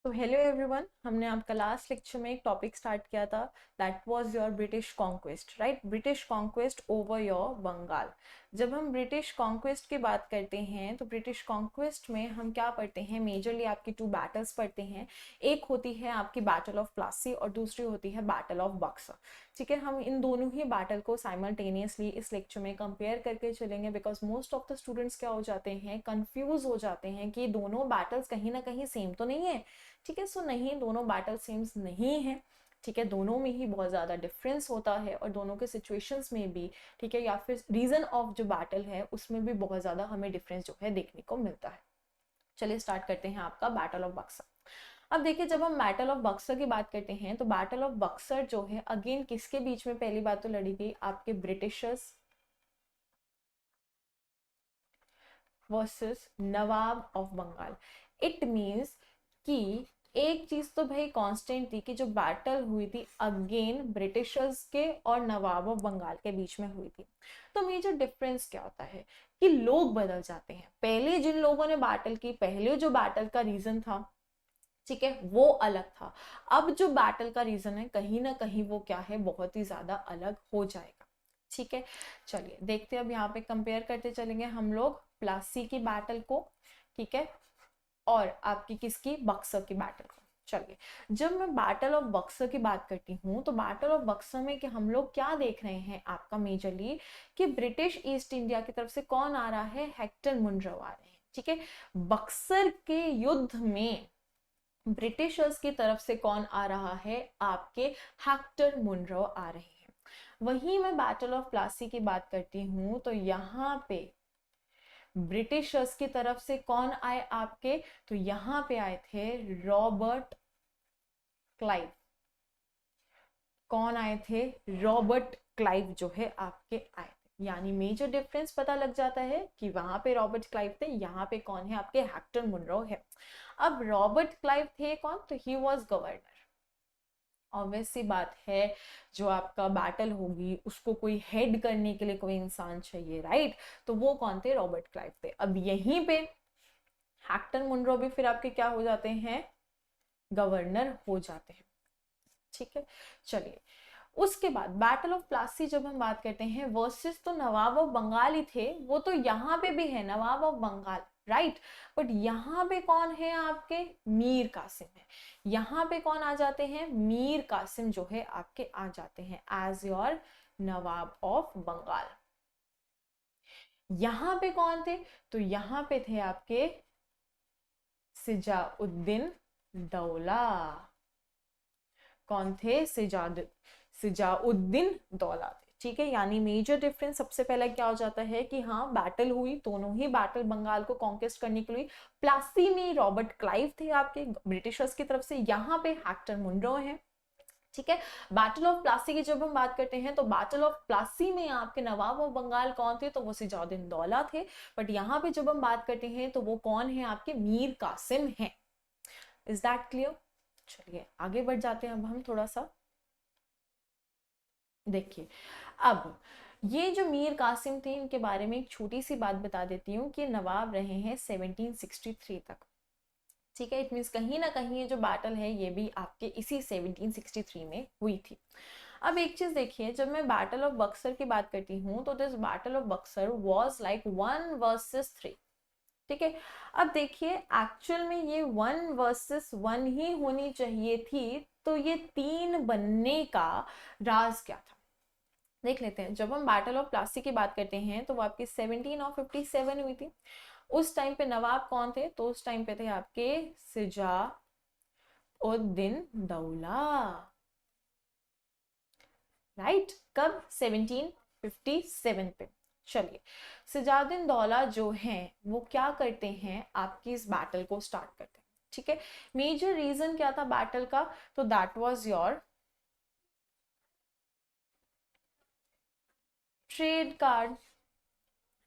तो hello everyone, हमने आपका लास्ट लेक्चर में एक टॉपिक स्टार्ट किया था। That was your British conquest, right? British conquest over your Bengal. जब हम ब्रिटिश कॉन्क्वेस्ट की बात करते हैं तो ब्रिटिश कॉन्क्वेस्ट में हम क्या पढ़ते हैं? मेजरली आपकी टू बैटल्स पढ़ते हैं। एक होती है आपकी बैटल ऑफ प्लासी और दूसरी होती है बैटल ऑफ बक्सर। ठीक है, हम इन दोनों ही बैटल को साइमल्टेनियसली इस लेक्चर में कंपेयर करके चलेंगे, because most of the students क्या हो जाते हैं, कंफ्यूज हो जाते हैं कि दोनों बैटल्स कहीं ना कहीं सेम तो नहीं है। ठीक है, सो नहीं, दोनों बैटल सेम्स नहीं है। ठीक है, दोनों में ही बहुत ज़्यादा डिफरेंस होता है और दोनों के सिचुएशंस में भी, ठीक है, या फिर रीजन ऑफ जो बैटल है उसमें भी बहुत ज़्यादा हमें डिफरेंस जो है देखने को मिलता है। चलिए स्टार्ट करते हैं आपका बैटल ऑफ बक्सर। अब देखिए, जब हम बैटल ऑफ बक्सर की बात करते हैं तो बैटल ऑफ बक्सर जो है अगेन किसके बीच में पहली बात तो लड़ी गई? आपके Britishers versus Nawab of Bengal. It means कि एक चीज तो भाई कांस्टेंट थी कि जो बैटल हुई थी अगेन ब्रिटिशर्स के और नवाब ऑफ बंगाल के बीच में हुई थी। तो मेजर डिफरेंस क्या होता है कि लोग बदल जाते हैं। पहले जिन लोगों ने बैटल की, पहले जो बैटल का रीजन था, ठीक है, वो अलग था। अब जो बैटल का रीजन है कहीं ना कहीं वो क्या है, बहुत ही ज्यादा अलग हो जाएगा। ठीक है, चलिए देखते हैं। अब यहाँ पे कंपेयर करते चलेंगे हम लोग प्लासी की बैटल को, ठीक है, और आपकी किसकी, बक्सर की बैटल को। चलिए, जब मैं बैटल ऑफ बक्सर की बात करती हूँ तो बैटल ऑफ बक्सर में कि हम लोग क्या देख रहे हैं आपका मेजरली कि ब्रिटिश ईस्ट इंडिया की तरफ से कौन आ रहा है? हेक्टर मुनरो आ रहे हैं। ठीक है, बक्सर के युद्ध में ब्रिटिशर्स की तरफ से कौन आ रहा है? आपके हेक्टर मुनरो आ रहे हैं। वहीं मैं बैटल ऑफ प्लासी की बात करती हूं तो यहाँ पे ब्रिटिशर्स की तरफ से कौन आए आपके? तो यहाँ पे आए थे रॉबर्ट क्लाइव। कौन आए थे? रॉबर्ट क्लाइव जो है आपके आए थे। यानी मेजर डिफरेंस पता लग जाता है कि वहां पे रॉबर्ट क्लाइव थे, यहाँ पे कौन है? आपके हेक्टर मुनरो है। अब रॉबर्ट क्लाइव थे कौन? तो ही वॉज गवर्नर। ऑब्वियस सी बात है, जो आपका बैटल होगी उसको कोई हेड करने के लिए कोई इंसान चाहिए, राइट? तो वो कौन थे? रॉबर्ट क्लाइव थे। अब यहीं पे हेक्टर मुनरो भी फिर आपके क्या हो जाते हैं? गवर्नर हो जाते हैं। ठीक है, चलिए उसके बाद बैटल ऑफ प्लासी जब हम बात करते हैं, वर्सेस तो नवाब ऑफ बंगाल ही थे, वो तो यहाँ पे भी है नवाब ऑफ बंगाल, राइट? बट यहाँ पे कौन है आपके? मीर कासिम है। यहाँ पे कौन आ जाते हैं? मीर कासिम जो है आपके आ जाते हैं as your Nawab of Bengal. यहाँ पे कौन थे? तो यहाँ पे थे आपके सिजाउद्दीन दौला। कौन थे? सिजाउद्दीन दौला थे। ठीक है, यानी मेजर डिफरेंस सबसे पहला क्या हो जाता है कि हाँ, बैटल हुई, दोनों ही बैटल बंगाल को कॉन्केस्ट करने के लिए। प्लासी में रॉबर्ट क्लाइव थे आपके ब्रिटिशर्स की तरफ से, यहाँ पे हेक्टर मुनरो है। ठीक है, बैटल ऑफ प्लासी की जब हम बात करते हैं तो बैटल ऑफ प्लासी में आपके नवाब ऑफ बंगाल कौन थे? तो वो सिजाउद्दीन दौला थे। बट यहाँ पे जब हम बात करते हैं तो वो कौन है? आपके मीर कासिम है। Is that clear? चलिए आगे बढ़ जाते हैं अब हम थोड़ा सा। देखिए, अब ये जो मीर कासिम थे इनके बारे में एक छोटी सी बात बता देती हूँ कि नवाब रहे हैं 1763 तक। ठीक है, इट मीन्स कहीं ना कहीं ये जो बैटल है ये भी आपके इसी 1763 में हुई थी। अब एक चीज देखिए, जब मैं बैटल ऑफ बक्सर की बात करती हूँ तो this battle of Buxar was like 1 versus 3। ठीक है, अब देखिए एक्चुअल में ये 1 वर्सेस 1 ही होनी चाहिए थी, तो ये 3 बनने का राज क्या था? देख लेते हैं। जब हम बैटल ऑफ प्लासी की बात करते हैं तो वो आपकी 1757 हुई थी। उस टाइम पे नवाब कौन थे? तो उस टाइम पे थे आपके सिजाउद्दीन दौला, राइट? कब? 1757 पे। चलिए, सिजाउद्दीन दौला जो हैं वो क्या करते हैं? आपकी इस बैटल को स्टार्ट करते हैं। ठीक है, मेजर रीजन क्या था बैटल का? तो that was your trade card,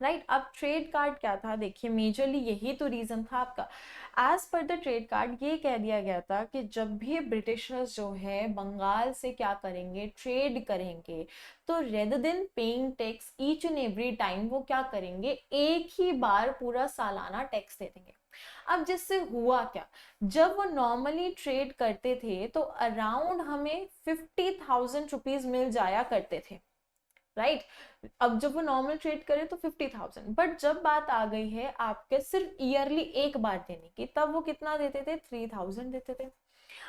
right? अब ट्रेड कार्ड क्या था? देखिए, मेजरली यही तो रीजन था आपका। As per the trade card ये कह दिया गया था कि जब भी ब्रिटिशर्स जो है बंगाल से क्या करेंगे? ट्रेड करेंगे, तो rather than paying tax each and every time, वो क्या करेंगे? एक ही बार पूरा सालाना टैक्स दे देंगे। अब जिससे हुआ क्या, जब वो नॉर्मली ट्रेड करते थे तो अराउंड हमें 50,000 रुपीज मिल जाया करते थे, राइट। अब जब वो नॉर्मल ट्रेड करे तो 50,000, बट जब बात आ गई है आपके सिर्फ ईयरली एक बार देने की, तब वो कितना देते थे, 3,000 देते थे।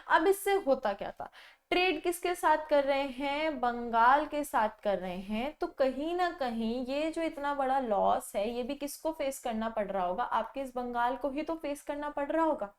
अब इससे होता क्या था, ट्रेड किसके साथ कर रहे हैं, बंगाल के साथ कर रहे हैं, तो कहीं ना कहीं ये जो इतना बड़ा लॉस है ये भी किसको फेस करना पड़ रहा होगा, आपके इस बंगाल को ही तो फेस करना पड़ रहा होगा,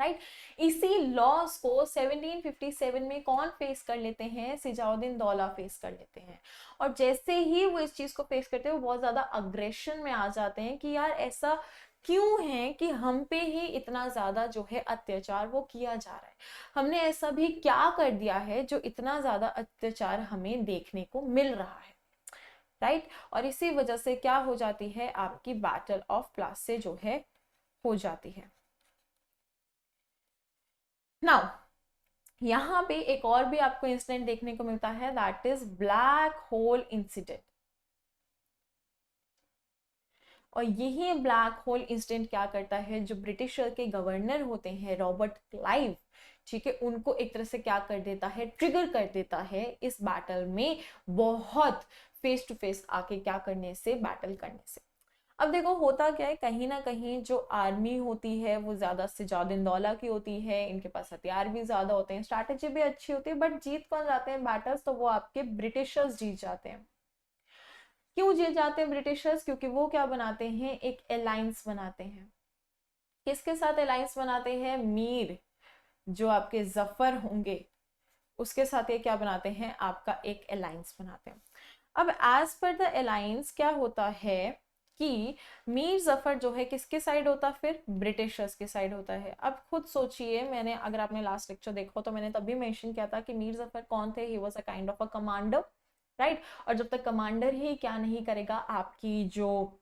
राइट। इसी लॉस को 1757 में कौन फेस कर लेते हैं, सिजाउद्दीन दौला फेस कर लेते हैं। और जैसे ही वो इस चीज को फेस करते हैं वो बहुत ज्यादा अग्रेशन में आ जाते हैं कि यार ऐसा क्यों है कि हम पे ही इतना ज्यादा जो है अत्याचार वो किया जा रहा है, हमने ऐसा भी क्या कर दिया है जो इतना ज्यादा अत्याचार हमें देखने को मिल रहा है, राइट। और इसी वजह से क्या हो जाती है, आपकी बैटल ऑफ प्लासी जो है हो जाती है। नाउ यहां पे एक और भी आपको इंसिडेंट देखने को मिलता है, that is black hole incident. और यही ब्लैक होल इंसिडेंट क्या करता है, जो ब्रिटिशर के गवर्नर होते हैं रॉबर्ट क्लाइव, ठीक है, उनको एक तरह से क्या कर देता है, ट्रिगर कर देता है इस बैटल में बहुत फेस टू फेस आके क्या करने से, बैटल करने से। अब देखो होता क्या है, कहीं ना कहीं जो आर्मी होती है वो ज्यादा सिजाउद्दीन-दौला की होती है, इनके पास हथियार भी ज्यादा होते हैं, स्ट्रैटेजी भी अच्छी होती है, बट जीत कौन जाते हैं बैटल्स, तो वो आपके ब्रिटिशर्स जीत जाते हैं। क्यों जीत जाते हैं ब्रिटिशर्स, क्योंकि वो क्या बनाते हैं, एक अलायंस बनाते हैं। किसके साथ अलायंस बनाते हैं, मीर जो आपके जफर होंगे उसके साथ ये क्या बनाते हैं, आपका एक अलायंस बनाते हैं। अब एज पर द अलायंस क्या होता है कि मीर जफर जो है किसके साइड होता है, फिर ब्रिटिशर्स के साइड होता है। अब खुद सोचिए, मैंने अगर आपने लास्ट लेक्चर देखो तो मैंने तभी मेंशन किया था कि मीर जफर कौन थे, he was a kind of a commander, right. और जब तक कमांडर ही क्या नहीं करेगा, आपकी जो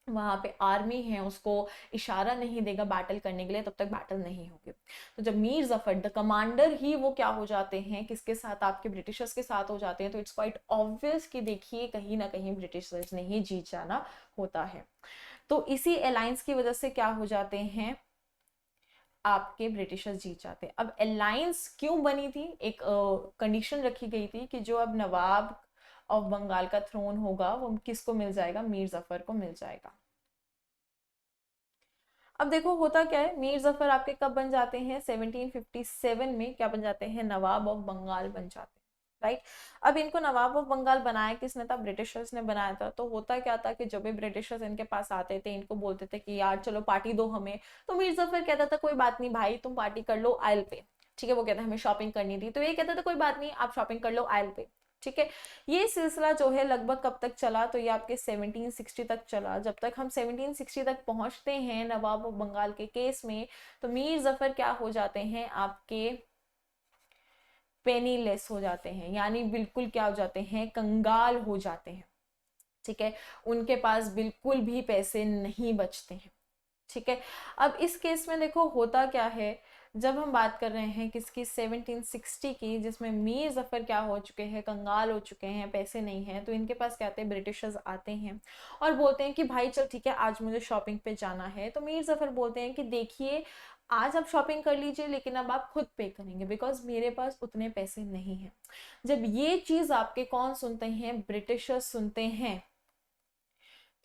वहां पे आर्मी है उसको इशारा नहीं देगा बैटल करने के लिए, तब तक बैटल नहीं होगी। तो जब मीर जफर द कमांडर ही वो क्या हो जाते हैं, किसके साथ, आपके ब्रिटिशर्स के साथ हो जाते हैं, तो इट्स क्वाइट ऑब्वियस कि देखिए कहीं ना कहीं ब्रिटिशर्स ने ही जीत जाना होता है। तो इसी अलायंस की वजह से क्या हो जाते हैं, आपके ब्रिटिशर्स जीत जाते हैं। अब अलायंस क्यों बनी थी, एक कंडीशन रखी गई थी कि जो अब नवाब ऑफ बंगाल का थ्रोन होगा वो किसको मिल जाएगा, मीर जफर को मिल जाएगा। अब देखो होता क्या है, मीर जफर आपके कब बन जाते हैं, 1757 में क्या बन जाते हैं, नवाब ऑफ बंगाल बन जाते हैं, राइट। अब इनको नवाब ऑफ बंगाल बनाया किसने था, ब्रिटिशर्स ने बनाया था। तो होता क्या था कि जब भी ब्रिटिशर्स इनके पास आते थे, इनको बोलते थे कि यार चलो पार्टी दो हमें, तो मीर जफर कहता था कोई बात नहीं भाई तुम पार्टी कर लो, आई विल पे, ठीक है। वो कहता है हमें शॉपिंग करनी थी, तो ये कहता था कोई बात नहीं आप शॉपिंग कर लो, आई विल पे, ठीक है। ये सिलसिला जो है लगभग कब तक चला, तो ये आपके 1760 तक चला। जब तक हम 1760 तक पहुंचते हैं नवाब ऑफ बंगाल के केस में, तो मीर जफर क्या हो जाते हैं, आपके पेनीलेस हो जाते हैं, यानी बिल्कुल क्या हो जाते हैं, कंगाल हो जाते हैं, ठीक है। उनके पास बिल्कुल भी पैसे नहीं बचते हैं, ठीक है। अब इस केस में देखो होता क्या है, जब हम बात कर रहे हैं किसकी, 1760 की, जिसमें मीर जफर क्या हो चुके हैं, कंगाल हो चुके हैं, पैसे नहीं हैं, तो इनके पास क्या आते हैं, ब्रिटिशर्स आते हैं और बोलते हैं कि भाई चल ठीक है आज मुझे शॉपिंग पे जाना है। तो मीर जफर बोलते हैं कि देखिए आज आप शॉपिंग कर लीजिए लेकिन अब आप खुद पे करेंगे, बिकॉज मेरे पास उतने पैसे नहीं हैं। जब ये चीज आपके कौन सुनते हैं, ब्रिटिशर्स सुनते हैं,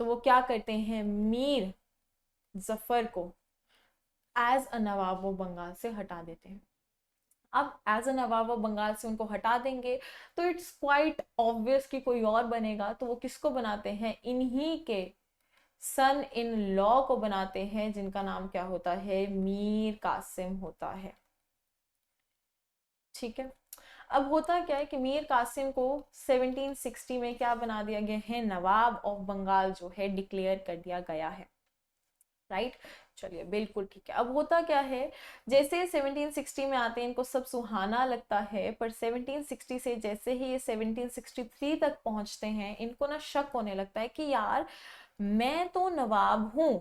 तो वो क्या करते हैं, मीर जफर को as a Nawab of Bengal से हटा देते हैं। अब as a Nawab of Bengal से उनको हटा देंगे तो इट्स क्वाइट ऑब्वियस कि कोई और बनेगा, तो वो किसको बनाते हैं, इन्हीं के सन इन लॉ को बनाते हैं, जिनका नाम क्या होता है, मीर कासिम होता है, ठीक है। अब होता क्या है कि मीर कासिम को 1760 में क्या बना दिया गया है, नवाब ऑफ बंगाल जो है डिक्लेयर कर दिया गया है, राइट। चलिए बिल्कुल ठीक है। अब होता क्या है, जैसे 1760 में आते हैं इनको सब सुहाना लगता है, पर 1760 से जैसे ही ये 1763 तक पहुंचते हैं इनको ना शक होने लगता है कि यार मैं तो नवाब हूं,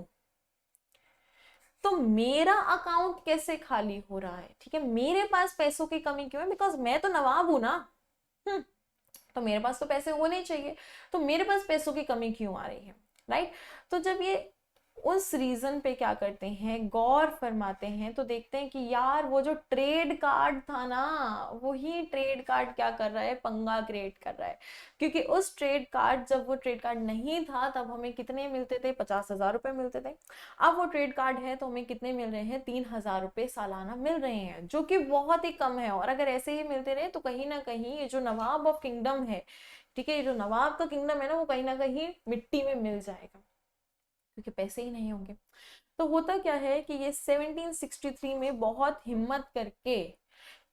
तो मेरा अकाउंट कैसे खाली हो रहा है, ठीक है, मेरे पास पैसों की कमी क्यों है, बिकॉज मैं तो नवाब हूं ना। तो मेरे पास तो पैसे होने चाहिए, तो मेरे पास पैसों की कमी क्यों आ रही है, राइट। तो जब ये उस रीजन पे क्या करते हैं, गौर फरमाते हैं, तो देखते हैं कि यार वो जो ट्रेड कार्ड था ना, वही ट्रेड कार्ड क्या कर रहा है, पंगा क्रिएट कर रहा है। क्योंकि उस ट्रेड कार्ड, जब वो ट्रेड कार्ड नहीं था तब हमें कितने मिलते थे, 50,000 रुपए मिलते थे। अब वो ट्रेड कार्ड है तो हमें कितने मिल रहे हैं, 3,000 रुपए सालाना मिल रहे हैं, जो कि बहुत ही कम है। और अगर ऐसे ही मिलते रहे तो कहीं ना कहीं ये जो नवाब ऑफ किंगडम है, ठीक है, ये जो नवाब का किंगडम है ना, वो कहीं ना कहीं मिट्टी में मिल जाएगा, क्योंकि पैसे ही नहीं होंगे। तो होता क्या है कि ये 1763 में बहुत हिम्मत करके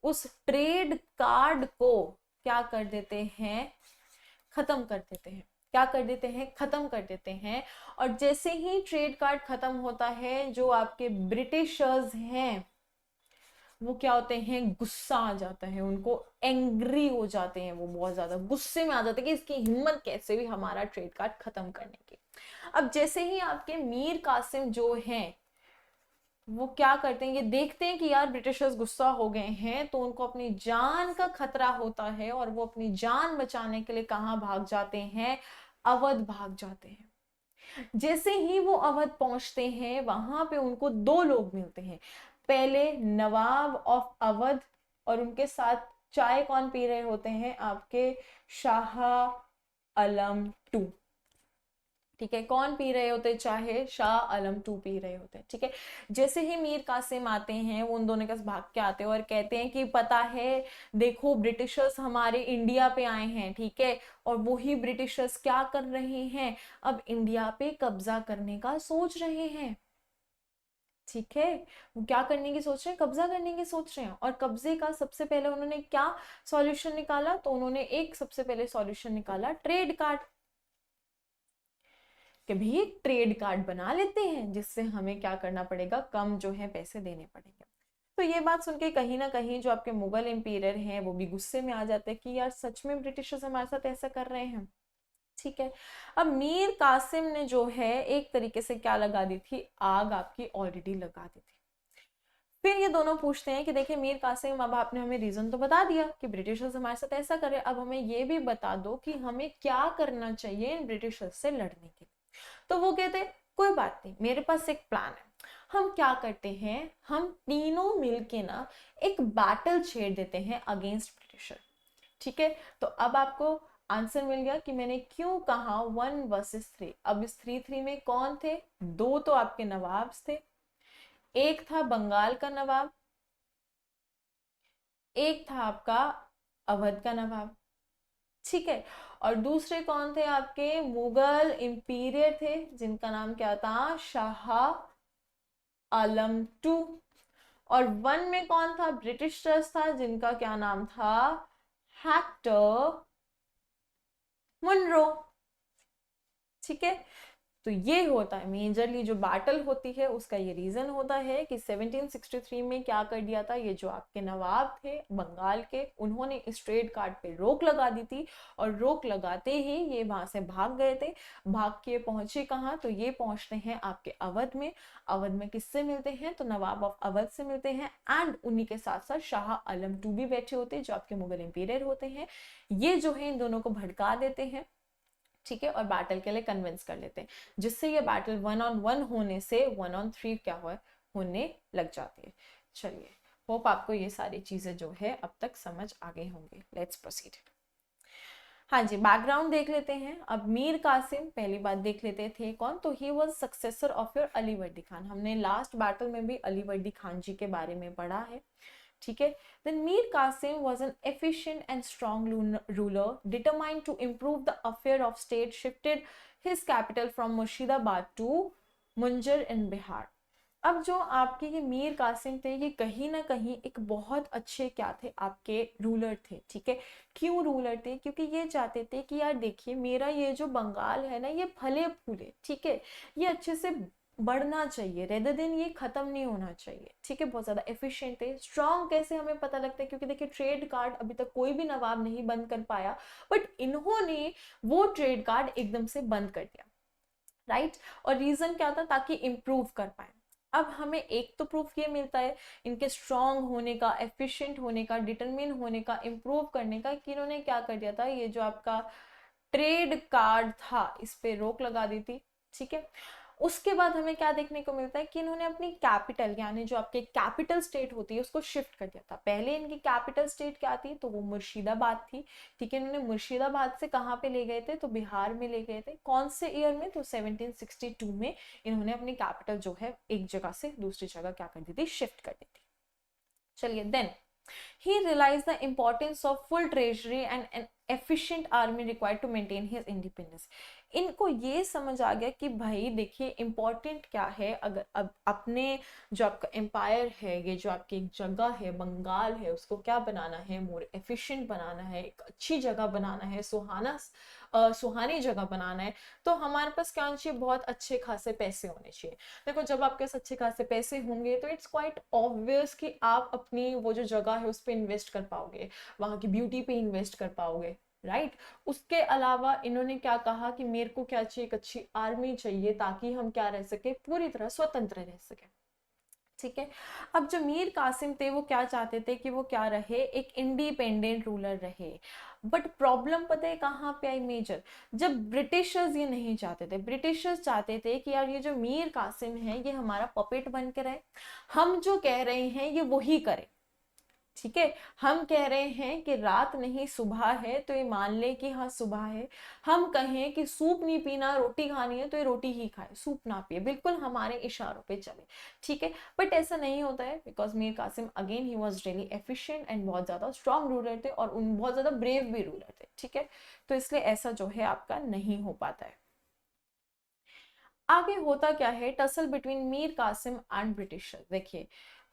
उस ट्रेड कार्ड को क्या कर देते हैं, खत्म कर देते हैं। क्या कर देते हैं, खत्म कर देते हैं। और जैसे ही ट्रेड कार्ड खत्म होता है, जो आपके ब्रिटिशर्स हैं वो क्या होते हैं, गुस्सा आ जाता है उनको, एंग्री हो जाते हैं, वो बहुत ज्यादा गुस्से में आ जाते हैं कि इसकी हिम्मत कैसे भी हमारा ट्रेड कार्ड खत्म करने की। अब जैसे ही आपके मीर कासिम जो हैं वो क्या करते हैं, ये देखते हैं कि यार ब्रिटिशर्स गुस्सा हो गए हैं, तो उनको अपनी जान का खतरा होता है और वो अपनी जान बचाने के लिए कहाँ भाग जाते हैं, अवध भाग जाते हैं। जैसे ही वो अवध पहुंचते हैं, वहां पे उनको दो लोग मिलते हैं। पहले नवाब ऑफ अवध, और उनके साथ चाय कौन पी रहे होते हैं, आपके शाह आलम टू। ठीक है, कौन पी रहे होते, चाहे शाह आलम टू पी रहे होते हैं। ठीक है, जैसे ही मीर कासिम आते हैं, वो उन दोनों के पास भाग के आते हैं और कहते हैं कि पता है, देखो ब्रिटिशर्स हमारे इंडिया पे आए हैं, ठीक है, और वही ब्रिटिशर्स क्या कर रहे हैं, अब इंडिया पे कब्जा करने का सोच रहे हैं। ठीक है, वो क्या करने की सोच रहे हैं, कब्जा करने की सोच रहे हैं। और कब्जे का सबसे पहले उन्होंने क्या सॉल्यूशन निकाला, तो उन्होंने एक सबसे पहले सॉल्यूशन निकाला, ट्रेड कार्ड, कि भी एक ट्रेड कार्ड बना लेते हैं जिससे हमें क्या करना पड़ेगा, कम जो है पैसे देने पड़ेंगे। तो ये बात सुन के कहीं ना कहीं जो आपके मुगल एम्पायर हैं वो भी गुस्से में आ जाते हैं कि यार सच में ब्रिटिशर्स हमारे साथ ऐसा कर रहे हैं। ठीक है, अब मीर कासिम ने जो है एक तरीके से क्या लगा दी थी, आग आपकी ऑलरेडी लगा दी थी। फिर ये दोनों पूछते हैं कि देखिए मीर कासिम, अब आपने हमें रीजन तो बता दिया कि ब्रिटिशर्स हमारे साथ ऐसा कर रहे हैं, अब हमें ये भी बता दो कि हमें क्या करना चाहिए इन ब्रिटिशर्स से लड़ने के लिए। तो वो कहते कोई बात नहीं, मेरे पास एक प्लान है। हम क्या करते हैं, हम तीनों मिलके ना एक बैटल छेड़ देते हैं अगेंस्ट ब्रिटिशर। ठीक है, तो अब आपको आंसर मिल गया कि मैंने क्यों कहा 1 वर्सेस 3। अब इस 3-3 में कौन थे, दो तो आपके नवाब थे, एक था बंगाल का नवाब, एक था आपका अवध का नवाब। ठीक है, और दूसरे कौन थे, आपके मुगल इंपीरियर थे, जिनका नाम क्या था, शाह आलम टू। और 1 में कौन था, ब्रिटिश ट्रस्ट था, जिनका क्या नाम था, हेक्टर मुनरो। ठीक है, तो ये होता है मेजरली जो बैटल होती है, उसका ये रीजन होता है कि 1763 में क्या कर दिया था, ये जो आपके नवाब थे बंगाल के, उन्होंने इस ट्रेड कार्ड पे रोक लगा दी थी। और रोक लगाते ही ये वहां से भाग गए थे। भाग के पहुंचे कहाँ, तो ये पहुंचते हैं आपके अवध में। अवध में किससे मिलते हैं, तो नवाब ऑफ अवध से मिलते हैं। एंड उन्हीं के साथ साथ शाह आलम टू भी बैठे होते हैं, जो आपके मुगल एम्पायर होते हैं। ये जो है इन दोनों को भड़का देते हैं, ठीक है, और बैटल के लिए कन्विंस कर लेते हैं, जिससे ये बैटल 1-on-1 होने से 1-on-3 क्या हुआ, होने लग जाती है। चलिए, होप आपको ये सारी चीजें जो है अब तक समझ आ गई होंगी। Let's proceed. हाँ जी, बैकग्राउंड देख लेते हैं। अब मीर कासिम पहली बात देख लेते थे कौन, तो he was successor of your Ali वर्दी खान। हमने लास्ट बैटल में भी अली वर्दी खान जी के बारे में पढ़ा है। ठीक है, then Mir Qasim was an efficient and strong ruler determined to improve the affair of state, shifted his capital from Murshidabad to Munjar in Bihar। अब जो आपके ये मीर कासिम थे, ये कहीं ना कहीं एक बहुत अच्छे क्या थे, आपके रूलर थे। ठीक है, क्यों रूलर थे, क्योंकि ये चाहते थे कि यार देखिए मेरा ये जो बंगाल है ना, ये फले फूले, ठीक है, ये अच्छे से बढ़ना चाहिए, रेदर देन ये खत्म नहीं होना चाहिए। ठीक है, बहुत ज्यादा एफिशिएंट थे। स्ट्रॉन्ग कैसे हमें पता लगता है, क्योंकि देखिए ट्रेड कार्ड अभी तक कोई भी नवाब नहीं बंद कर पाया, बट इन्होंने वो ट्रेड कार्ड एकदम से बंद कर दिया, राइट। और रीजन क्या था, ताकि इंप्रूव कर पाए। अब हमें एक तो प्रूफ ये मिलता है इनके स्ट्रॉन्ग होने का, एफिशिएंट होने का, डिटरमिन होने का, इंप्रूव करने का, कि इन्होंने क्या कर दिया था, ये जो आपका ट्रेड कार्ड था इस पे रोक लगा दी थी। ठीक है, उसके बाद हमें क्या देखने को मिलता है कि इन्होंने अपनी कैपिटल यानी जो आपके कैपिटल स्टेट होती है उसको शिफ्ट कर दिया था। पहले इनकी कैपिटल स्टेट क्या थी, तो वो मुर्शिदाबाद थी। ठीक है, इन्होंने मुर्शिदाबाद से कहाँ पे ले गए थे, तो बिहार में ले गए थे। कौन से ईयर में, तो 1762 में इन्होंने अपनी कैपिटल जो है एक जगह से दूसरी जगह क्या कर दी थी, शिफ्ट कर दी थी। चलिए, then he realized the importance of full treasury and an efficient army required to maintain his independence। इनको ये समझ आ गया कि भाई देखिए इम्पोर्टेंट क्या है, अगर अब अपने जो आपका एम्पायर है, ये जो आपकी एक जगह है बंगाल है, उसको क्या बनाना है, मोर एफिशिएंट बनाना है, एक अच्छी जगह बनाना है, सुहानी जगह बनाना है, तो हमारे पास क्या होना चाहिए, बहुत अच्छे खासे पैसे होने चाहिए। देखो जब आपके पास अच्छे खासे पैसे होंगे तो इट्स क्वाइट ऑब्वियस कि आप अपनी वो जो जगह है उस पर इन्वेस्ट कर पाओगे, वहां की ब्यूटी पे इन्वेस्ट कर पाओगे, राइट। उसके अलावा इन्होंने क्या कहा कि मेरे को क्या चाहिए, एक अच्छी आर्मी चाहिए ताकि हम क्या रह सके, पूरी तरह स्वतंत्र रह सके। ठीक है, अब जो मीर कासिम थे वो क्या चाहते थे कि वो क्या रहे, एक इंडिपेंडेंट रूलर रहे। बट प्रॉब्लम पता है कहाँ पे आई मेजर, जब ब्रिटिशर्स ये नहीं चाहते थे। ब्रिटिशर्स चाहते थे कि यार ये जो मीर कासिम है ये हमारा पपेट बन के रहे, हम जो कह रहे हैं ये वही करे। ठीक है, हम कह रहे हैं कि रात नहीं सुबह है तो ये मान ले कि हाँ सुबह है। हम कहें कि सूप नहीं पीना रोटी खानी है तो ये रोटी ही खाए, सूप ना पिए, बिल्कुल हमारे इशारों पे चले। ठीक है, बट ऐसा नहीं होता है, बिकॉज मीर कासिम अगेन ही वॉज रियली एफिशिएंट एंड बहुत ज्यादा स्ट्रॉन्ग रूलर थे और उन बहुत ज्यादा ब्रेव भी रूलर थे। ठीक है, तो इसलिए ऐसा जो है आपका नहीं हो पाता है। आगे होता क्या है, tussle between Mir Kasim and Britisher. देखिए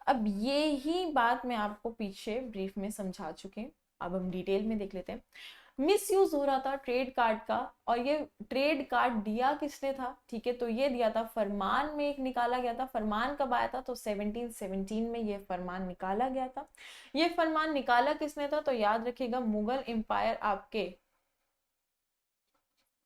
अब ये ही बात मैं आपको पीछे ब्रीफ में समझा चुके हैं, अब हम डिटेल में देख लेते हैं। मिस यूज हो रहा था ट्रेड कार्ड का, और ये ट्रेड कार्ड दिया किसने था, ठीक है, तो ये दिया था फरमान में, एक निकाला गया था। फरमान कब आया था, तो 1717 में ये फरमान निकाला गया था। ये फरमान निकाला किसने था, तो याद रखिएगा मुगल एम्पायर आपके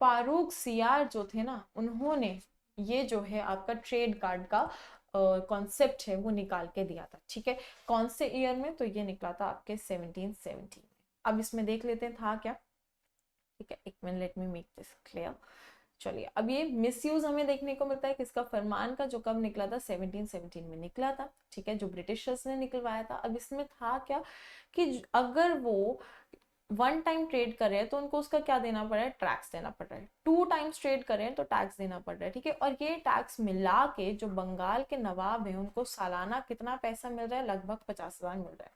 फारूक सियार जो थे ना, उन्होंने ये जो है आपका ट्रेड कार्ड का कॉन्सेप्ट है वो निकाल के दिया था। ठीक है, कौन से ईयर में, तो ये निकला था आपके 1717 में। अब इसमें देख लेते हैं था क्या। ठीक है, एक minute, let me make this clear. चलिए, अब ये मिसयूज हमें देखने को मिलता है किसका, फरमान का, जो कब निकला था, 1717 में निकला था। ठीक है, जो ब्रिटिशर्स ने निकलवाया था। अब इसमें था क्या कि अगर वो वन टाइम ट्रेड कर रहे हैं तो उनको उसका क्या देना पड़ रहा है, टैक्स देना पड़ रहा है। टू टाइम्स ट्रेड कर रहे हैं तो टैक्स देना पड़ रहा है। ठीक है, और ये टैक्स मिला के जो बंगाल के नवाब है उनको सालाना कितना पैसा मिल रहा है, लगभग 50,000 मिल रहा है।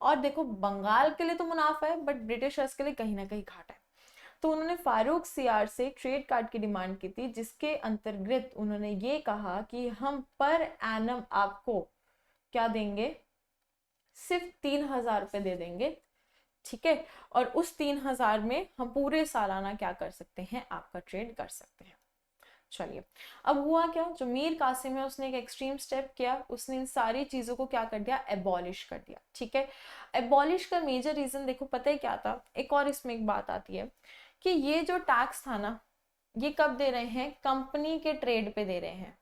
और देखो बंगाल के लिए तो मुनाफा है बट ब्रिटिशर्स के लिए कहीं ना कहीं घाटा है। तो उन्होंने फारूक सियार से ट्रेड कार्ड की डिमांड की थी, जिसके अंतर्गत उन्होंने ये कहा कि हम पर एनम आपको क्या देंगे, सिर्फ 3,000 रुपये दे देंगे। ठीक है, और उस 3,000 में हम पूरे सालाना क्या कर सकते हैं, आपका ट्रेड कर सकते हैं। चलिए, अब हुआ क्या, जो मीर कासिम है उसने एक एक्सट्रीम स्टेप किया, उसने इन सारी चीजों को क्या कर दिया, एबॉलिश कर दिया। ठीक है, एबॉलिश का मेजर रीजन देखो पता है क्या था, एक और इसमें एक बात आती है कि ये जो टैक्स था ना, ये कब दे रहे हैं, कंपनी के ट्रेड पे दे रहे हैं।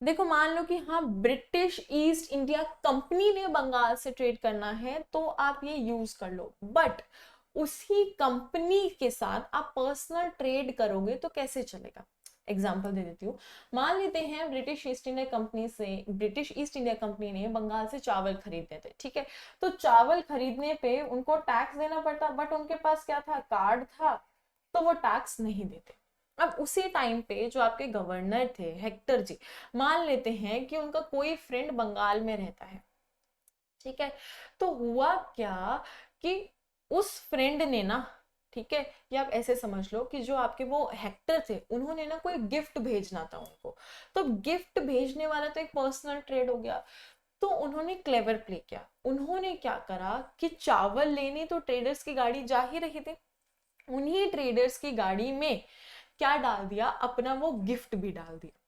देखो मान लो कि हाँ ब्रिटिश ईस्ट इंडिया कंपनी ने बंगाल से ट्रेड करना है तो आप ये यूज कर लो, बट उसी कंपनी के साथ आप पर्सनल ट्रेड करोगे तो कैसे चलेगा। एग्जाम्पल दे देती हूँ, मान लेते हैं ब्रिटिश ईस्ट इंडिया कंपनी ने बंगाल से चावल खरीदने थे। ठीक है, तो चावल खरीदने पे उनको टैक्स देना पड़ता, बट उनके पास क्या था, कार्ड था, तो वो टैक्स नहीं देते। अब उसी टाइम पे जो आपके गवर्नर थे हेक्टर जी, मान लेते हैं कि उनका कोई फ्रेंड बंगाल में रहता है। ठीक है, तो हुआ क्या कि उस फ्रेंड ने ना, ठीक है, ये आप ऐसे समझ लो कि जो आपके वो हेक्टर थे उन्होंने ना कोई गिफ्ट भेजना था उनको, तो गिफ्ट भेजने वाला तो एक पर्सनल ट्रेड हो गया। तो उन्होंने क्लेवर प्ले किया, उन्होंने क्या करा कि चावल लेने तो ट्रेडर्स की गाड़ी जा ही रही थी, उन्हीं ट्रेडर्स की गाड़ी में क्या डाल दिया, अपना वो गिफ्ट भी डाल दिया।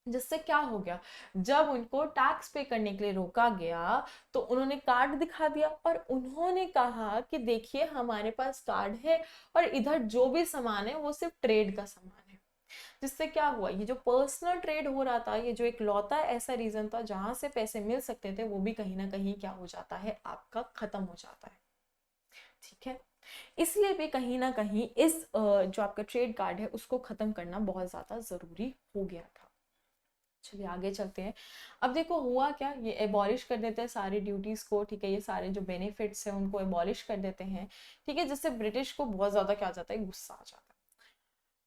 जिससे क्या हो गया, जब उनको टैक्स पे करने के लिए रोका गया तो उन्होंने कार्ड दिखा दिया और उन्होंने कहा कि देखिए हमारे पास कार्ड है और इधर जो भी सामान है वो सिर्फ ट्रेड का सामान है। जिससे क्या हुआ, ये जो पर्सनल ट्रेड हो रहा था, ये जो एक लौता ऐसा रीजन था जहां से पैसे मिल सकते थे, वो भी कहीं ना कहीं क्या हो जाता है, आपका खत्म हो जाता है। ठीक है, इसलिए भी कहीं ना कहीं इस जो आपका ट्रेड कार्ड है उसको खत्म करना बहुत ज्यादा जरूरी हो गया था। चलिए आगे चलते हैं। अब देखो हुआ क्या, ये एबॉलिश कर देते हैं सारी ड्यूटीज को, ठीक है, ये सारे जो बेनिफिट्स हैं उनको एबॉलिश कर देते हैं, ठीक है, जिससे ब्रिटिश को बहुत ज्यादा क्या आ जाता है, गुस्सा आ जाता है।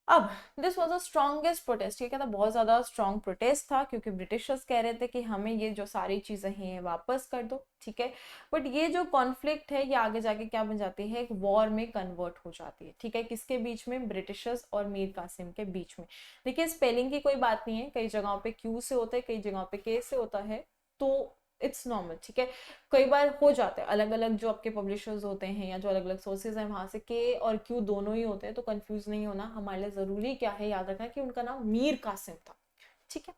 अब this was the strongest protest, ये क्या था, बहुत ज्यादा स्ट्रॉन्ग प्रोटेस्ट था, क्योंकि ब्रिटिशर्स कह रहे थे कि हमें ये जो सारी चीजें हैं वापस कर दो, ठीक है। बट ये जो कॉन्फ्लिक्ट है ये आगे जाके क्या बन जाती है, एक वॉर में कन्वर्ट हो जाती है, ठीक है, किसके बीच में, ब्रिटिशर्स और मीर कासिम के बीच में। देखिए स्पेलिंग की कोई बात नहीं है, कई जगहों पे क्यू से होता है, कई जगहों पे के से होता है, तो इट्स नॉर्मल, ठीक है। कई बार हो जाता है, अलग अलग जो आपके पब्लिशर्स होते हैं या जो अलग अलग सोर्सेज हैं वहां से के और क्यू दोनों ही होते हैं, तो कंफ्यूज नहीं होना, हमारे लिए जरूरी क्या है याद रखना कि उनका नाम मीर कासिम था, ठीक है।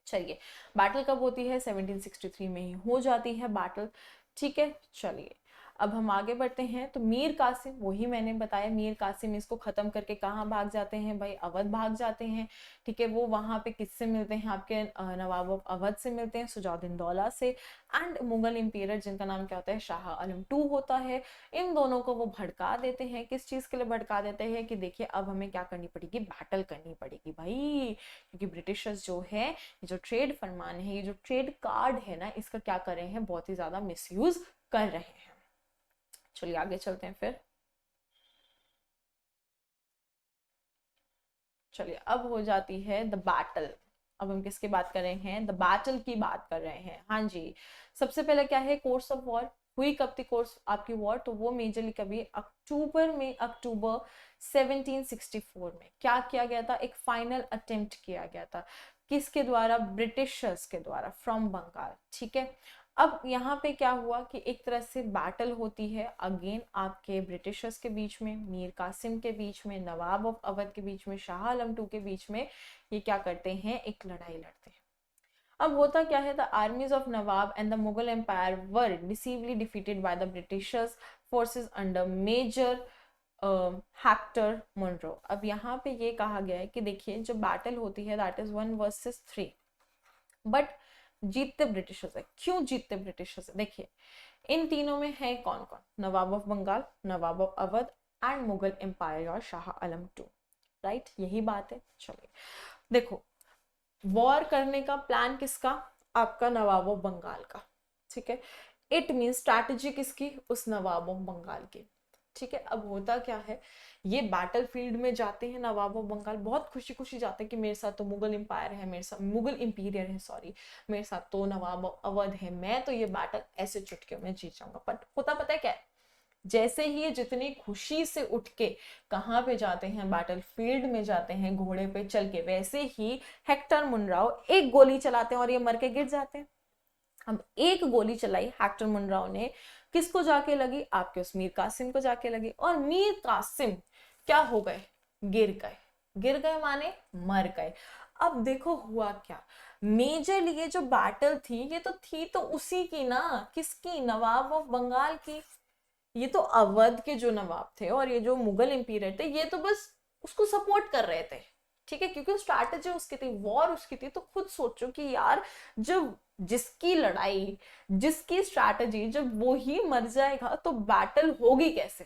चलिए बैटल कब होती है, 1763 में ही हो जाती है बैटल, ठीक है। चलिए अब हम आगे बढ़ते हैं, तो मीर कासिम, वही मैंने बताया, मीर कासिम इसको खत्म करके कहाँ भाग जाते हैं भाई, अवध भाग जाते हैं, ठीक है। वो वहां पे किससे मिलते हैं, आपके नवाब ऑफ अवध से मिलते हैं, सुजाउद्दीन दौला से, एंड मुगल इंपीरियर जिनका नाम क्या होता है, शाह आलम टू होता है। इन दोनों को वो भड़का देते हैं, किस चीज के लिए भड़का देते हैं, कि देखिए अब हमें क्या करनी पड़ेगी, बैटल करनी पड़ेगी भाई, क्योंकि ब्रिटिशर्स जो है, ये जो ट्रेड फरमान है, ये जो ट्रेड कार्ड है ना, इसका क्या कर रहे हैं, बहुत ही ज्यादा मिसयूज कर रहे हैं। चलिए आगे चलते हैं फिर। चलिए अब हो जाती है द बैटल। अब हम किसकी बात कर रहे हैं, द बैटल की बात कर रहे हैं, हाँ जी। सबसे पहले क्या है, कोर्स ऑफ वॉर हुई कब थी, कोर्स आपकी वॉर, तो वो मेजरली कभी अक्टूबर में, अक्टूबर 1764 में क्या किया गया था, एक फाइनल अटेम्प्ट किया गया था, किसके द्वारा, ब्रिटिशर्स के द्वारा, फ्रॉम बंगाल, ठीक है। अब यहाँ पे क्या हुआ कि एक तरह से बैटल होती है अगेन आपके ब्रिटिशर्स के बीच में, मीर कासिम के बीच में, नवाब ऑफ अवध के बीच में, शाह आलम टू के बीच में, ये क्या करते हैं, एक लड़ाई लड़ते हैं। अब होता क्या है, the armies of Nawab and the Mughal empire were decisively defeated by the britishers forces under Major Hector Munro. अब यहाँ पे ये कहा गया है कि देखिए जो बैटल होती है दैट इज 1 वर्सेस 3, बट जीतते ब्रिटिशर्स है। क्यों जीतते ब्रिटिशर्स है, देखिए इन तीनों में है कौन कौन, Nawab of Bengal, Nawab of Awadh and Mughal empire और शाह आलम टू, राइट, यही बात है। चलिए देखो, वॉर करने का प्लान किसका, आपका नवाब ऑफ बंगाल का, ठीक है। इट मीन स्ट्रैटेजी किसकी, उस नवाब ऑफ बंगाल की, ठीक है। अब होता क्या है, ये बैटल फील्ड में जाते हैं नवाब ऑफ बंगाल, बहुत खुशी खुशी जाते हैं कि मेरे साथ तो मुगल एम्पायर है, मेरे साथ मुगल इंपीरियर है, सॉरी, मेरे साथ तो नवाब ऑफ अवध है, मैं तो ये बैटल ऐसे चुटकियों में जीत जाऊंगा। बट होता पता है क्या है, जैसे ही ये जितनी खुशी से उठ के कहाँ पे जाते हैं, बैटल फील्ड में जाते हैं घोड़े पे चल के, वैसे ही हेक्टर मुनराव एक गोली चलाते हैं और ये मर के गिर जाते हैं। अब एक गोली चलाई हेक्टर मुनराव ने, किसको जाके लगी, आपके उस मीर कासिम को जाके लगी, और मीर कासिम क्या हो गए, गिर गए। गिर गए माने मर गए। अब देखो हुआ क्या, मेजरली ये जो बैटल थी ये तो थी तो उसी की ना, किसकी, नवाब ऑफ बंगाल की। ये तो अवध के जो नवाब थे और ये जो मुगल इंपीरियर थे ये तो बस उसको सपोर्ट कर रहे थे, ठीक है, क्योंकि स्ट्रैटेजी उसकी थी, वॉर उसकी थी। तो खुद सोचो कि यार जब जिसकी लड़ाई, जिसकी स्ट्रैटेजी, जब वो ही मर जाएगा तो बैटल होगी कैसे,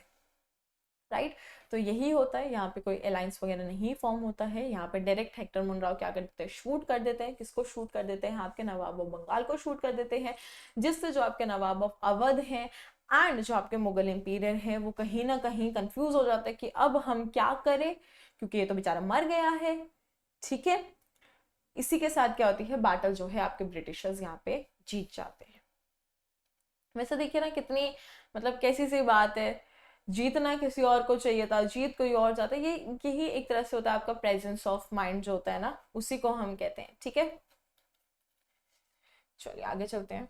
राइट। तो यही होता है, यहाँ पे कोई अलायंस वगैरह नहीं फॉर्म होता है, यहाँ पे डायरेक्ट हेक्टर मुनराव क्या करते हैं, शूट कर देते हैं, किसको शूट कर देते हैं, आपके नवाब ऑफ बंगाल को शूट कर देते हैं, जिससे जो आपके नवाब ऑफ अवध हैं एंड जो आपके मुगल इंपीरियर है वो कहीं ना कहीं कंफ्यूज हो जाता है कि अब हम क्या करें, क्योंकि ये तो बेचारा मर गया है, ठीक है। इसी के साथ क्या होती है, बैटल जो है आपके ब्रिटिशर्स यहाँ पे जीत जाते हैं। वैसे देखिए ना कितनी, मतलब कैसी सी बात है, जीतना किसी और को चाहिए था, जीत कोई और जाता है, ये यही एक तरह से होता है आपका प्रेजेंस ऑफ माइंड जो होता है ना, उसी को हम कहते हैं, ठीक है। चलिए आगे चलते हैं।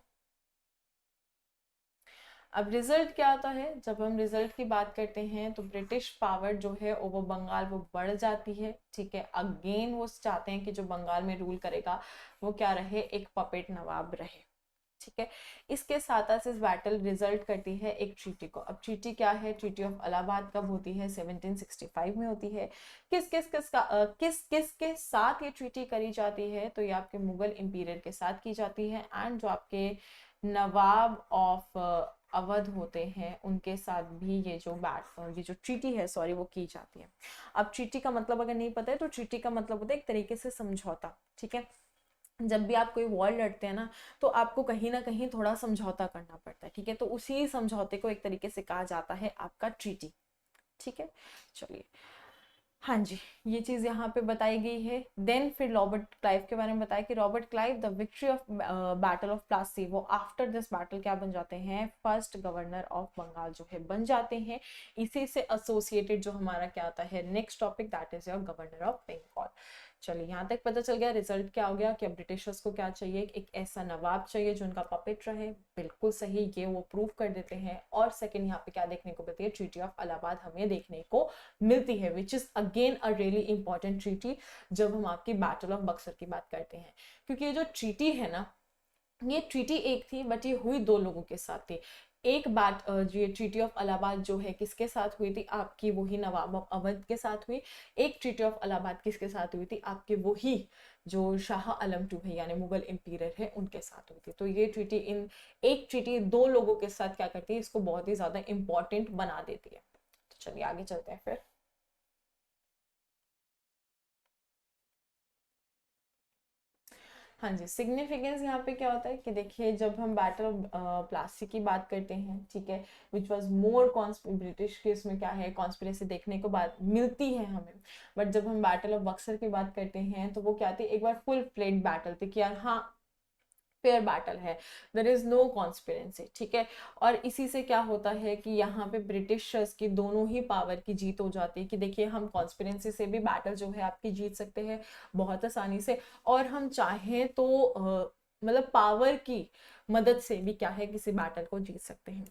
अब रिजल्ट क्या आता है, जब हम रिजल्ट की बात करते हैं तो ब्रिटिश पावर जो है ओवर बंगाल वो बढ़ जाती है, ठीक है। अगेन वो चाहते हैं कि जो बंगाल में रूल करेगा वो क्या रहे, एक पपेट नवाब रहे, ठीक है। इसके साथ साथ इस बैटल रिजल्ट करती है एक ट्रीटी को। अब ट्रीटी क्या है, ट्रीटी ऑफ इलाहाबाद कब होती है, 1765 में होती है। किस किस के साथ ये ट्रीटी करी जाती है, तो ये आपके मुगल इंपीरियर के साथ की जाती है, एंड जो आपके नवाब ऑफ अवध होते हैं उनके साथ भी ये जो ट्रीटी है, सॉरी, वो की जाती है। अब ट्रीटी का मतलब अगर नहीं पता है तो ट्रीटी का मतलब होता है एक तरीके से समझौता, ठीक है। जब भी आप कोई वॉर लड़ते हैं ना तो आपको कहीं ना कहीं थोड़ा समझौता करना पड़ता है, ठीक है। तो उसी समझौते को एक तरीके से कहा जाता है आपका ट्रीटी, ठीक है। चलिए, हाँ जी, ये चीज यहाँ पे बताई गई है। देन फिर रॉबर्ट क्लाइव के बारे में बताया कि Robert Clive the victory of battle of Plassey, वो आफ्टर दिस बैटल क्या बन जाते हैं, फर्स्ट गवर्नर ऑफ बंगाल जो है बन जाते हैं। इसी से एसोसिएटेड जो हमारा क्या आता है next topic, that is your governor of Bengal. चलिए, यहाँ तक पता चल गया, रिजल्ट क्या हो गया कि ब्रिटिशर्स को क्या चाहिए, एक ऐसा नवाब चाहिए जो उनका पपेट रहे। बिल्कुल सही, ये वो प्रूव कर देते हैं। और सेकंड यहाँ पे क्या देखने को मिलती है, ट्रीटी ऑफ इलाहाबाद हमें देखने को मिलती है, which is again a really important treaty जब हम आपकी बैटल ऑफ बक्सर की बात करते हैं। क्योंकि ये जो ट्रीटी है ना, ये ट्रीटी एक थी बट ये हुई दो लोगों के साथ थी। एक बात, ये ट्रीटी ऑफ इलाहाबाद जो है किसके साथ हुई थी, आपकी वही नवाब ऑफ अवध के साथ हुई। एक ट्रीटी ऑफ इलाहाबाद किसके साथ हुई थी, आपके वही जो शाह आलम टू है यानी मुगल एम्पायर है उनके साथ हुई थी। तो ये ट्रीटी, इन एक ट्रीटी दो लोगों के साथ क्या करती है, इसको बहुत ही ज्यादा इंपॉर्टेंट बना देती है। तो चलिए आगे चलते हैं फिर। हाँ जी, सिग्निफिकेंस यहाँ पे क्या होता है कि देखिए, जब हम बैटल ऑफ प्लासी की बात करते हैं, ठीक है, विच वॉज मोर ब्रिटिश के, इसमें क्या है कॉन्स्पिरेसी देखने को बात मिलती है हमें। बट जब हम बैटल ऑफ बक्सर की बात करते हैं तो वो क्या थी, एक बार फुल फ्लेड बैटल थी कि यार हाँ फेयर बैटल है, देयर इज नो कॉन्स्पिरेंसी, ठीक है। और इसी से क्या होता है कि यहाँ पे ब्रिटिशर्स की दोनों ही पावर की जीत हो जाती है कि देखिए, हम कॉन्स्पिरेंसी से भी बैटल जो है आपकी जीत सकते हैं बहुत आसानी से, और हम चाहें तो मतलब पावर की मदद से भी क्या है किसी बैटल को जीत सकते हैं।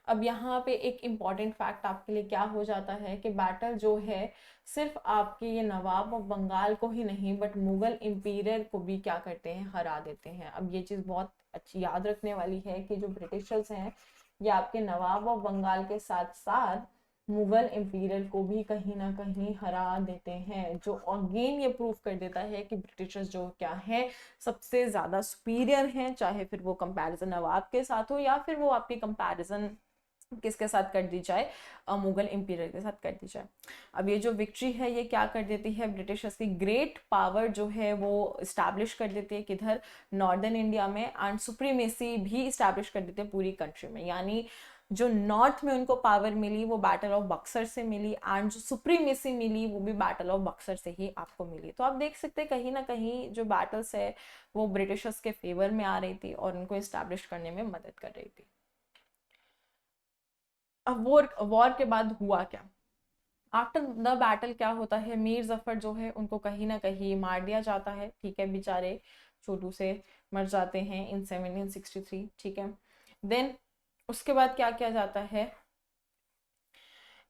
अब यहाँ पे एक इम्पॉर्टेंट फैक्ट आपके लिए क्या हो जाता है कि बैटल जो है सिर्फ आपके ये नवाब ऑफ बंगाल को ही नहीं बट मुगल इंपीरियर को भी क्या करते हैं, हरा देते हैं। अब ये चीज बहुत अच्छी याद रखने वाली है कि जो ब्रिटिशर्स हैं ये आपके नवाब ऑफ बंगाल के साथ साथ मुगल इंपीरियर को भी कहीं ना कहीं हरा देते हैं, जो अगेन ये प्रूव कर देता है कि ब्रिटिशर्स जो क्या है सबसे ज्यादा सुपीरियर हैं, चाहे फिर वो कंपैरिजन नवाब के साथ हो या फिर वो आपकी कंपैरिजन किसके साथ कर दी जाए, मुगल इंपीरियर के साथ कर दी जाए। अब ये जो विक्ट्री है ये क्या कर देती है, ब्रिटिशर्स की ग्रेट पावर जो है वो इस्टेब्लिश कर देती है किधर, नॉर्दर्न इंडिया में, एंड सुप्रीमेसी भी इस्टेब्लिश कर देती है पूरी कंट्री में। यानी जो नॉर्थ में उनको पावर मिली वो बैटल ऑफ बक्सर से मिली, एंड जो सुप्रीमेसी मिली वो भी बैटल ऑफ बक्सर से ही आपको मिली। तो आप देख सकते हैं कहीं ना कहीं जो बैटल्स है वो ब्रिटिशर्स के फेवर में आ रही थी और उनको इस्टेब्लिश करने में मदद कर रही थी। अब वॉर के बाद हुआ क्या, आफ्टर द बैटल क्या होता है, मीर जफर जो है उनको कहीं ना कहीं मार दिया जाता है, ठीक है, बेचारे छोटू से मर जाते हैं इन 1763, ठीक है। देन उसके बाद क्या किया जाता है,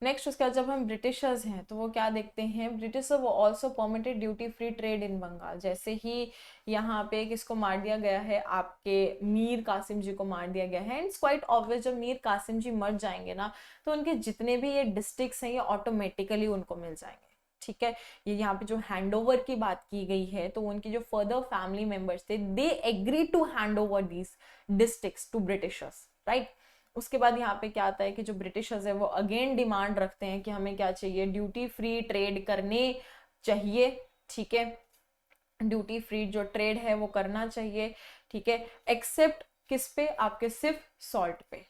नेक्स्ट उसका जब हम ब्रिटिशर्स हैं तो वो क्या देखते हैं, ब्रिटिशर वो also permitted duty free trade in Bengal. जैसे ही यहाँ पे किसको मार दिया गया है, आपके मीर कासिम जी को मार दिया गया है, एंड इट्स क्वाइट ऑब्वियस जब मीर कासिम जी मर जाएंगे ना तो उनके जितने भी ये डिस्ट्रिक्ट्स हैं ये ऑटोमेटिकली उनको मिल जाएंगे, ठीक है। ये यहाँ पे जो हैंड ओवर की बात की गई है तो उनकी जो फर्दर फैमिली मेंबर्स थे they agree to hand over these districts to Britishers, right. उसके बाद यहाँ पे क्या आता है कि जो ब्रिटिशर्स है वो अगेन डिमांड रखते हैं कि हमें क्या चाहिए, ड्यूटी फ्री ट्रेड करने चाहिए, ठीक है। ड्यूटी फ्री जो ट्रेड है वो करना चाहिए, ठीक है, एक्सेप्ट किस पे, आपके सिर्फ सॉल्ट पे,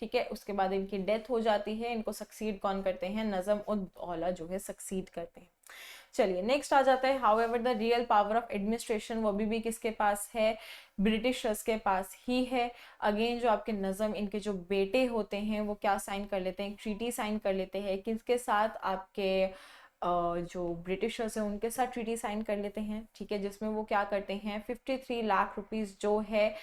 ठीक है। उसके बाद इनकी डेथ हो जाती है, इनको सक्सीड कौन करते हैं, नजम उद दौला जो है सक्सीड करते हैं। चलिए नेक्स्ट आ जाता है, how ever the real power of administration वो भी किसके पास है, ब्रिटिशर्स के पास ही है। अगेन जो आपके नजम, इनके जो बेटे होते हैं वो क्या साइन कर लेते हैं, ट्रीटी साइन कर लेते हैं किसके साथ, आपके जो ब्रिटिशर्स हैं उनके साथ ट्रीटी साइन कर लेते हैं, ठीक है, जिसमें वो क्या करते हैं 53 लाख रुपीस जो है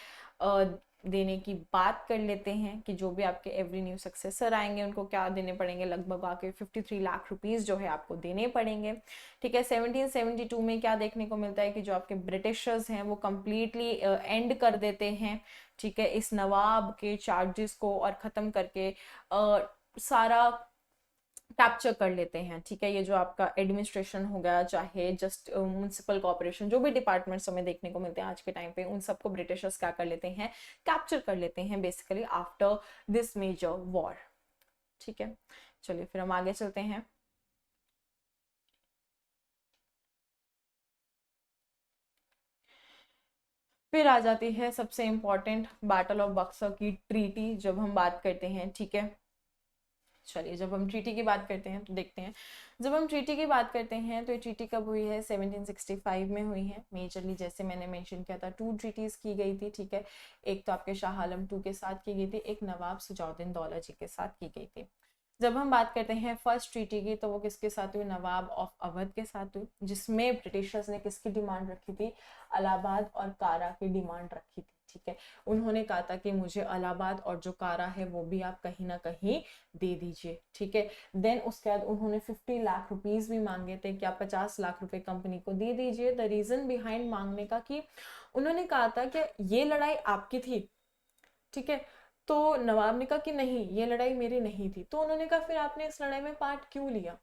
देने की बात कर लेते हैं कि जो भी आपके एवरी न्यू सक्सेसर आएंगे उनको क्या देने पड़ेंगे, लगभग आके 53 लाख रुपीस जो है आपको देने पड़ेंगे, ठीक है। 1772 में क्या देखने को मिलता है कि जो आपके ब्रिटिशर्स हैं वो कंप्लीटली एंड कर देते हैं, ठीक है, इस नवाब के चार्जेस को और ख़त्म करके सारा कैप्चर कर लेते हैं, ठीक है। ये जो आपका एडमिनिस्ट्रेशन हो गया, चाहे जस्ट म्युनिसिपल कॉर्पोरेशन, जो भी डिपार्टमेंट्स हमें देखने को मिलते हैं आज के टाइम पे, उन सबको ब्रिटिशर्स क्या कर लेते हैं, कैप्चर कर लेते हैं basically after this major war, ठीक है। चलिए फिर हम आगे चलते हैं। फिर आ जाती है सबसे इंपॉर्टेंट बैटल ऑफ बक्सर की ट्रीटी, जब हम बात करते हैं, ठीक है। चलिए जब हम ट्रीटी की बात करते हैं तो देखते हैं, जब हम ट्रीटी की बात करते हैं तो ये ट्रीटी कब हुई है, 1765 में हुई है। मेजरली जैसे मैंने मेंशन किया था 2 ट्रीटीज की गई थी, ठीक है। एक तो आपके शाह आलम 2 के साथ की गई थी, एक नवाब सिजाउद्दीन दौला जी के साथ की गई थी। जब हम बात करते हैं फर्स्ट ट्रीटी की, तो वो किसके साथ हुई, नवाब ऑफ अवध के साथ हुई, जिसमें ब्रिटिशर्स ने किसकी डिमांड रखी थी, इलाहाबाद और कारा की डिमांड रखी थी, ठीक है। उन्होंने कहा था कि मुझे इलाहाबाद और जो कारा है वो भी आप कहीं ना कहीं दे दीजिए, ठीक है। देन उसके बाद उन्होंने 50 लाख रुपीज भी मांगे थे कि आप 50 लाख रुपए कंपनी को दे दीजिए। द रीजन बिहाइंड मांगने का कि उन्होंने कहा था कि ये लड़ाई आपकी थी, ठीक है। तो नवाब ने कहा कि नहीं, ये लड़ाई मेरी नहीं थी। तो उन्होंने कहा फिर आपने इस लड़ाई में पार्ट क्यों लिया,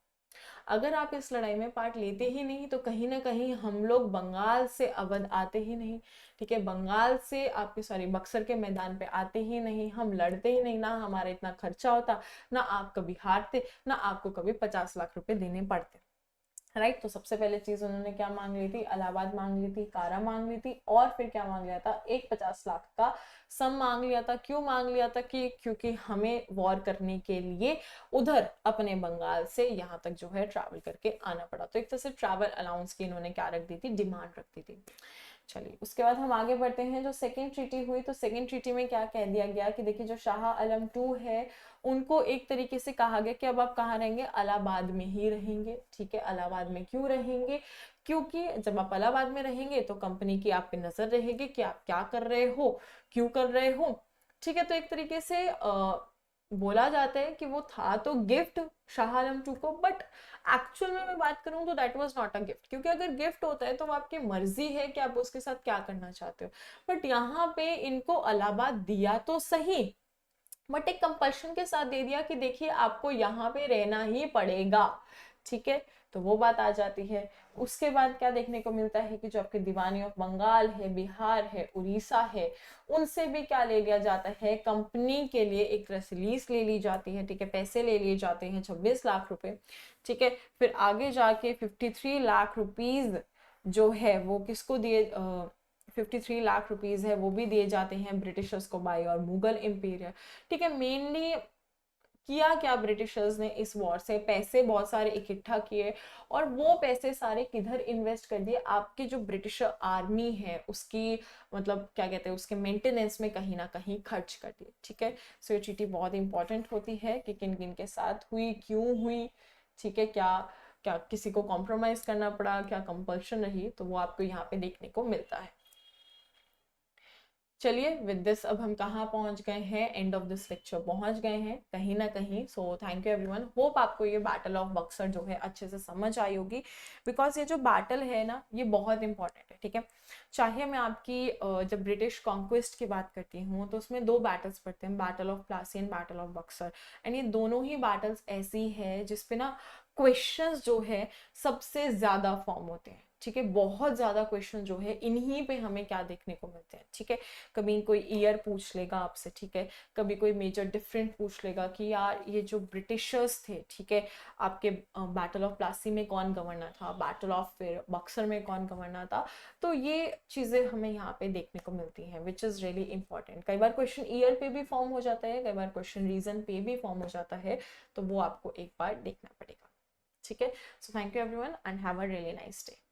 अगर आप इस लड़ाई में पार्ट लेते ही नहीं तो कहीं ना कहीं हम लोग बंगाल से अवध आते ही नहीं, ठीक है। बंगाल से आपके सॉरी बक्सर के मैदान पे आते ही नहीं, हम लड़ते ही नहीं, ना हमारा इतना खर्चा होता, ना आप कभी हारते, ना आपको कभी 50 लाख रुपए देने पड़ते, राइट। तो सबसे पहले चीज उन्होंने क्या मांग ली थी, इलाहाबाद मांग ली थी, कारा मांग ली थी, और फिर क्या मांग लिया था, एक 50 लाख का सम मांग लिया था। क्यों मांग लिया था, कि क्योंकि हमें वॉर करने के लिए उधर अपने बंगाल से यहाँ तक जो है ट्रैवल करके आना पड़ा। तो एक तरह से ट्रैवल अलाउंस की इन्होंने क्या रख दी थी, डिमांड रख दी थी। चलिए उसके बाद हम आगे बढ़ते हैं, जो सेकेंड ट्रीटी हुई, तो सेकेंड ट्रीटी में क्या कह दिया गया कि देखिए जो शाह आलम 2 है, उनको एक तरीके से कहा गया कि अब आप कहाँ रहेंगे, इलाहाबाद में ही रहेंगे, ठीक है। इलाहाबाद में क्यों रहेंगे, क्योंकि जब आप इलाहाबाद में रहेंगे तो कंपनी की आप पे नजर रहेगी कि आप क्या कर रहे हो, क्यों कर रहे हो, ठीक है। तो एक तरीके से बोला जाता है कि वो था तो गिफ्ट शाह आलम 2 को, बट एक्चुअल में मैं बात करूं तो that was not a gift, क्योंकि अगर गिफ्ट होता है तो वो आपकी मर्जी है कि आप उसके साथ क्या करना चाहते हो। बट यहाँ पे इनको इलाहाबाद दिया तो सही, बट एक कंपल्शन के साथ दे दिया कि देखिए आपको यहाँ पे रहना ही पड़ेगा, ठीक है। तो वो बात आ जाती है। उसके बाद क्या देखने को मिलता है कि जो आपके दीवानी ऑफ बंगाल है, बिहार है, उड़ीसा है, उनसे भी क्या ले लिया जाता है, कंपनी के लिए एक तरह से लीज ले ली जाती है, ठीक है। पैसे ले लिए जाते हैं 26 लाख रुपए, ठीक है। फिर आगे जाके 53 लाख रुपीज जो है वो किसको दिए, 53 लाख रुपीज है वो भी दिए जाते हैं ब्रिटिशर्स को बाय और मुगल इंपीरियर, ठीक है। मेनली किया क्या ब्रिटिशर्स ने इस वॉर से, पैसे बहुत सारे इकट्ठा किए, और वो पैसे सारे किधर इन्वेस्ट कर दिए, आपके जो ब्रिटिश आर्मी है उसकी मतलब क्या कहते हैं उसके मेंटेनेंस में कहीं ना कहीं खर्च कर दिए, ठीक है। सो ये चीटी बहुत इंपॉर्टेंट होती है कि किन किन के साथ हुई, क्यों हुई, ठीक है। क्या क्या किसी को कॉम्प्रोमाइज करना पड़ा, क्या कंपल्शन रही, तो वो आपको यहाँ पे देखने को मिलता है। चलिए विद दिस अब हम कहाँ पहुंच गए हैं, एंड ऑफ दिस लेक्चर पहुंच गए हैं कहीं ना कहीं। So thank you everyone, hope आपको ये बैटल ऑफ बक्सर जो है अच्छे से समझ आई होगी, बिकॉज ये जो बैटल है ना ये बहुत इंपॉर्टेंट है, ठीक है। चाहे मैं आपकी जब ब्रिटिश कॉन्क्वेस्ट की बात करती हूँ तो उसमें 2 बैटल्स पड़ते हैं, battle of Plassey and battle of Buxar, and ये दोनों ही बैटल्स ऐसी है जिसपे ना क्वेश्चंस जो है सबसे ज्यादा फॉर्म होते हैं, ठीक है। बहुत ज्यादा क्वेश्चन जो है इन्हीं पे हमें क्या देखने को मिलते हैं, ठीक है। कभी कोई ईयर पूछ लेगा आपसे, ठीक है। कभी कोई मेजर डिफरेंट पूछ लेगा कि यार ये जो ब्रिटिशर्स थे, ठीक है, आपके बैटल ऑफ प्लासी में कौन गवर्नर था, बैटल ऑफ फिर बक्सर में कौन गवर्नर था। तो ये चीजें हमें यहाँ पे देखने को मिलती हैं, विच इज रियली इंपॉर्टेंट। कई बार क्वेश्चन ईयर पे भी फॉर्म हो जाता है, कई बार क्वेश्चन रीजन पे भी फॉर्म हो जाता है, तो वो आपको एक बार देखना पड़ेगा, ठीक है। So thank you everyone and have a really nice day.